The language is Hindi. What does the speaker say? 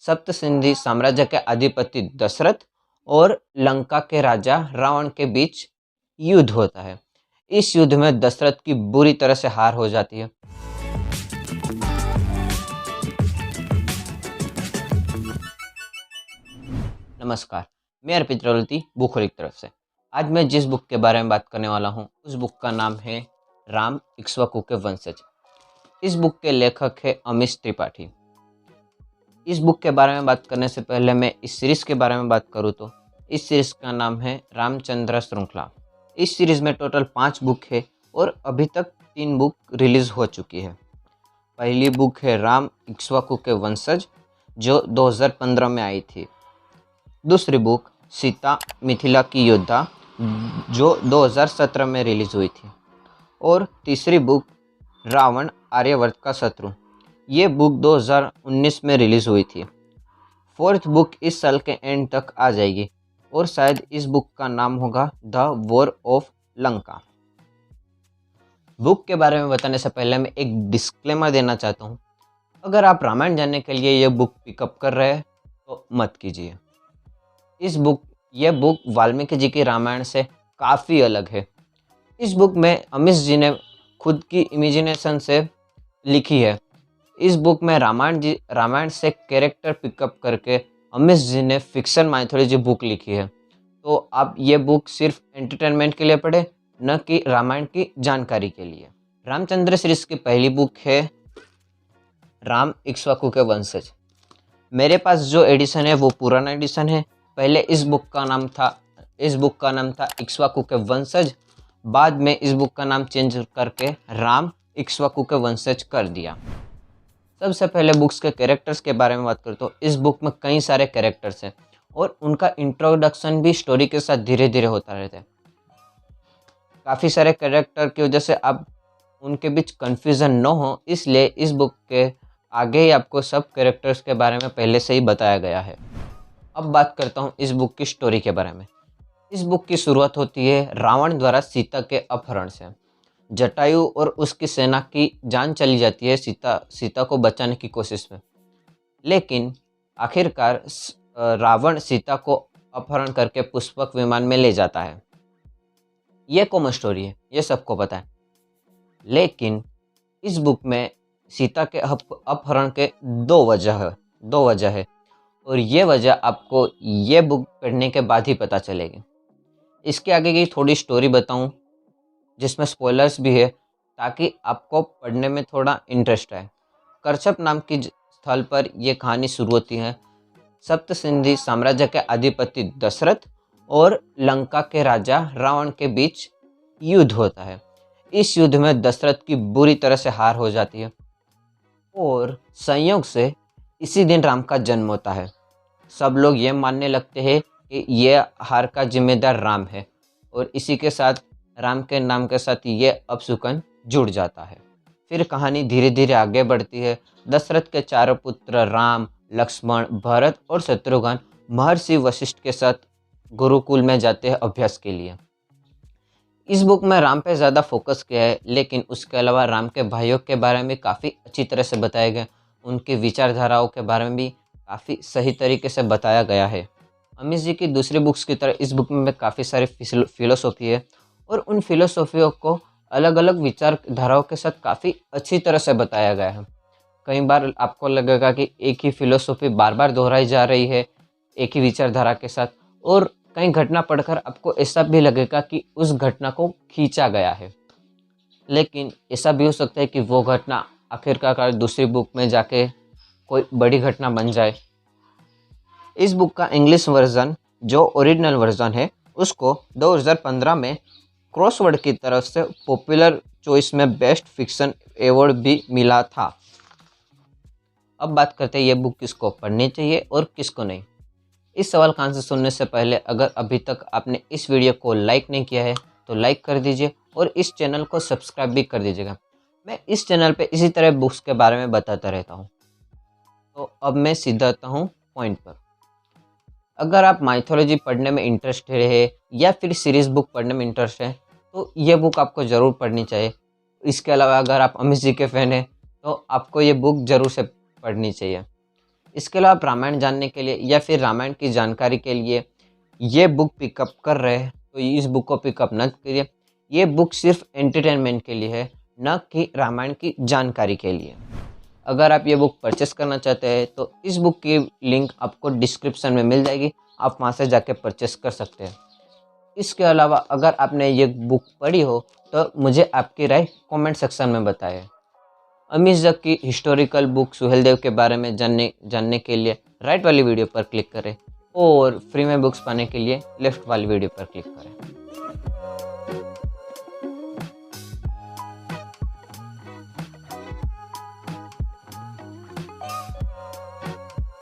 सप्त सिंधि साम्राज्य के अधिपति दशरथ और लंका के राजा रावण के बीच युद्ध होता है। इस युद्ध में दशरथ की बुरी तरह से हार हो जाती है। नमस्कार, मैं अर्पित रवलती बुखोरी की तरफ से। आज मैं जिस बुक के बारे में बात करने वाला हूँ उस बुक का नाम है राम इक्ष्वाकु के वंशज। इस बुक के लेखक है अमीश त्रिपाठी। इस बुक के बारे में बात करने से पहले मैं इस सीरीज़ के बारे में बात करूँ तो इस सीरीज़ का नाम है रामचंद्र श्रृंखला। इस सीरीज़ में टोटल 5 बुक है और अभी तक 3 बुक रिलीज़ हो चुकी है। पहली बुक है राम इक्ष्वाकु के वंशज जो 2015 में आई थी। दूसरी बुक सीता मिथिला की योद्धा जो 2017 में रिलीज़ हुई थी। और तीसरी बुक रावण आर्यवर्त का शत्रु, ये बुक 2019 में रिलीज़ हुई थी। फोर्थ बुक इस साल के एंड तक आ जाएगी और शायद इस बुक का नाम होगा the war of Lanka. Book के बारे में बताने से पहले मैं एक डिस्क्लेमर देना चाहता हूँ। अगर आप रामायण जानने के लिए ये बुक पिकअप कर रहे हैं तो मत कीजिए। यह बुक वाल्मीकि जी की रामायण से काफ़ी अलग है। इस बुक में अमीश जी ने खुद की इमेजिनेशन से लिखी है। इस बुक में रामायण से कैरेक्टर पिकअप करके अमीश जी ने फिक्शन माइथोलॉजी बुक लिखी है। तो आप ये बुक सिर्फ एंटरटेनमेंट के लिए पढ़े, न कि रामायण की जानकारी के लिए। रामचंद्र सीरीज की पहली बुक है राम इक्ष्वाकु के वंशज। मेरे पास जो एडिशन है वो पुराना एडिशन है। पहले इस बुक का नाम था इक्ष्वाकु के वंशज। बाद में इस बुक का नाम चेंज करके राम इक्ष्वाकु के वंशज कर दिया। सबसे पहले बुक्स के कैरेक्टर्स के बारे में बात करें तो इस बुक में कई सारे कैरेक्टर्स हैं और उनका इंट्रोडक्शन भी स्टोरी के साथ धीरे धीरे होता रहता है। काफ़ी सारे कैरेक्टर की वजह से आप उनके बीच कन्फ्यूज़न न हो, इसलिए इस बुक के आगे ही आपको सब कैरेक्टर्स के बारे में पहले से ही बताया गया है। अब बात करता हूँ इस बुक की स्टोरी के बारे में। इस बुक की शुरुआत होती है रावण द्वारा सीता के अपहरण से। जटायु और उसकी सेना की जान चली जाती है सीता को बचाने की कोशिश में, लेकिन आखिरकार रावण सीता को अपहरण करके पुष्पक विमान में ले जाता है। ये कॉमन स्टोरी है, ये सबको पता है। लेकिन इस बुक में सीता के अपहरण के दो वजह है और ये वजह आपको ये बुक पढ़ने के बाद ही पता चलेगी। इसके आगे की थोड़ी स्टोरी बताऊं जिसमें स्पॉयलर्स भी है ताकि आपको पढ़ने में थोड़ा इंटरेस्ट आए। करछप नाम की स्थल पर यह कहानी शुरू होती है। सप्त सिंधि साम्राज्य के अधिपति दशरथ और लंका के राजा रावण के बीच युद्ध होता है। इस युद्ध में दशरथ की बुरी तरह से हार हो जाती है और संयोग से इसी दिन राम का जन्म होता है। सब लोग ये मानने लगते हैं कि ये हार का जिम्मेदार राम है और इसी के साथ राम के नाम के साथ ये अपशकुन जुड़ जाता है। फिर कहानी धीरे धीरे आगे बढ़ती है। दशरथ के 4 पुत्र राम, लक्ष्मण, भरत और शत्रुघ्न महर्षि वशिष्ठ के साथ गुरुकुल में जाते हैं अभ्यास के लिए। इस बुक में राम पे ज़्यादा फोकस किया है, लेकिन उसके अलावा राम के भाइयों के बारे में काफ़ी अच्छी तरह से बताया गया। उनकी विचारधाराओं के बारे में भी काफ़ी सही तरीके से बताया गया है। अमीश जी की दूसरी बुक्स की तरह इस बुक में काफ़ी सारी फिलोसॉफी है और उन फिलोसॉफियों को अलग अलग विचारधाराओं के साथ काफ़ी अच्छी तरह से बताया गया है। कई बार आपको लगेगा कि एक ही फिलोसॉफी बार बार दोहराई जा रही है एक ही विचारधारा के साथ, और कई घटना पढ़कर आपको ऐसा भी लगेगा कि उस घटना को खींचा गया है। लेकिन ऐसा भी हो सकता है कि वो घटना आखिरकार दूसरी बुक में जाके कोई बड़ी घटना बन जाए। इस बुक का इंग्लिश वर्जन जो ओरिजिनल वर्जन है उसको 2015 में क्रॉसवर्ड की तरफ से पॉपुलर चॉइस में बेस्ट फिक्शन अवार्ड भी मिला था। अब बात करते हैं ये बुक किसको पढ़नी चाहिए और किसको नहीं। इस सवाल का आंसर सुनने से पहले अगर अभी तक आपने इस वीडियो को लाइक नहीं किया है तो लाइक कर dीजिए और इस चैनल को सब्सक्राइब भी कर दीजिएगा। मैं इस चैनल पे इसी तरह बुक्स के बारे में बताता रहता हूँ। तो अब मैं सीधा आता हूँ पॉइंट पर। अगर आप माइथोलॉजी पढ़ने में इंटरेस्टेड है या फिर सीरीज़ बुक पढ़ने में इंटरेस्ट है तो ये बुक आपको ज़रूर पढ़नी चाहिए। इसके अलावा अगर आप अमीश जी के फ़ैन हैं तो आपको ये बुक ज़रूर से पढ़नी चाहिए। इसके अलावा आप रामायण जानने के लिए या फिर रामायण की जानकारी के लिए ये बुक पिकअप कर रहे हैं तो इस बुक को पिकअप न करिए। ये बुक सिर्फ एंटरटेनमेंट के लिए है, न कि रामायण की जानकारी के लिए। अगर आप ये बुक परचेस करना चाहते हैं तो इस बुक की लिंक आपको डिस्क्रिप्शन में मिल जाएगी, आप वहाँ से जाके परचेस कर सकते हैं। इसके अलावा अगर आपने ये बुक पढ़ी हो तो मुझे आपकी राय कमेंट सेक्शन में बताएं। अमीश जग की हिस्टोरिकल बुक सुहेलदेव के बारे में जानने के लिए राइट वाली वीडियो पर क्लिक करें और फ्री में बुक्स पाने के लिए लेफ्ट वाली वीडियो पर क्लिक करें।